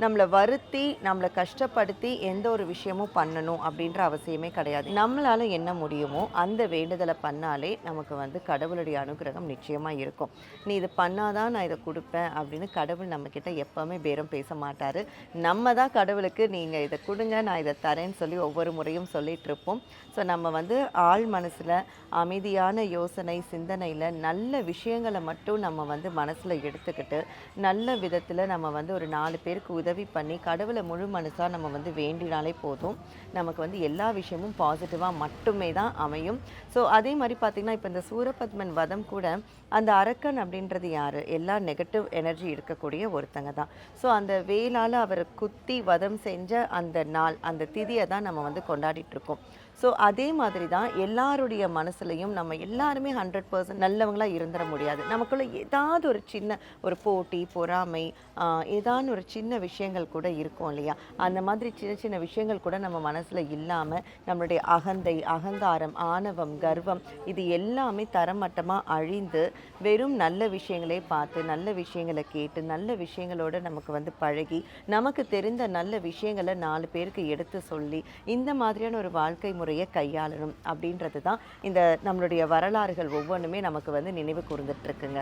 நம்மளை வருத்தி நம்மளை கஷ்டப்படுத்தி எந்த ஒரு விஷயமும் பண்ணணும் அப்படின்ற அவசியமே கிடையாது. நம்மளால் என்ன முடியுமோ அந்த வேண்டுதலை பண்ணாலே நமக்கு வந்து கடவுளுடைய அனுகிரகம் நிச்சயமாக இருக்கும். நீ இது பண்ணாதான் நான் இதை கொடுப்பேன் அப்படின்னு கடவுள் நம்மக்கிட்ட எப்போவுமே பேரம் பேச மாட்டார். நம்ம தான் கடவுளுக்கு நீங்கள் இதை கொடுங்க நான் இதை தரேன்னு சொல்லி ஒவ்வொரு முறையும் சொல்லிகிட்டு இருப்போம். ஸோ நம்ம வந்து ஆழ் மனசில் அமைதியான யோசனை சிந்தனையில் நல்ல விஷயங்களை மட்டும் நம்ம வந்து மனசில் எடுத்துக்கிட்டு நல்ல விதத்தில் நம்ம வந்து ஒரு 4 பேருக்கு உதவி பண்ணி கடவுளை முழு மனசாக நம்ம வந்து வேண்டினாலே போதும். நமக்கு வந்து எல்லா விஷயமும் பாசிட்டிவாக மட்டுமே தான் அமையும். ஸோ அதே மாதிரி பார்த்திங்கன்னா இப்போ இந்த சூரபத்மன் வதம் கூட அந்த அரக்கன் அப்படின்றது யார்? எல்லா நெகட்டிவ் எனர்ஜி இருக்கக்கூடிய ஒருத்தங்க தான். ஸோ அந்த வேலால் அவரை குத்தி வதம் செஞ்ச அந்த நாள் அந்த திதியை தான் நம்ம வந்து கொண்டாடிட்டு இருக்கோம். ஸோ அதே மாதிரி தான் எல்லாருடைய மனசுலையும் நம்ம எல்லாருமே 100% நல்லவங்களாக இருந்துட முடியாது. நமக்குள்ள ஏதாவது ஒரு சின்ன ஒரு போட்டி பொறாமை ஏதான ஒரு சின்ன விஷயங்கள் கூட இருக்கும் இல்லையா? அந்த மாதிரி சின்ன சின்ன விஷயங்கள் கூட நம்ம மனசில் இல்லாமல் நம்மளுடைய அகந்தை அகங்காரம் ஆணவம் கர்வம் இது எல்லாமே தரமட்டமாக அழிந்து வெறும் நல்ல விஷயங்களே பார்த்து நல்ல விஷயங்களை கேட்டு நல்ல விஷயங்களோட நமக்கு வந்து பழகி நமக்கு தெரிந்த நல்ல விஷயங்களை 4 பேருக்கு எடுத்து சொல்லி இந்த மாதிரியான ஒரு வாழ்க்கை முறையை கையாளணும் அப்படின்றது தான் இந்த நம்மளுடைய வரலாறுகள் ஒவ்வொன்றுமே நமக்கு வந்து நினைவு கூர்ந்துட்டு இருக்குங்க.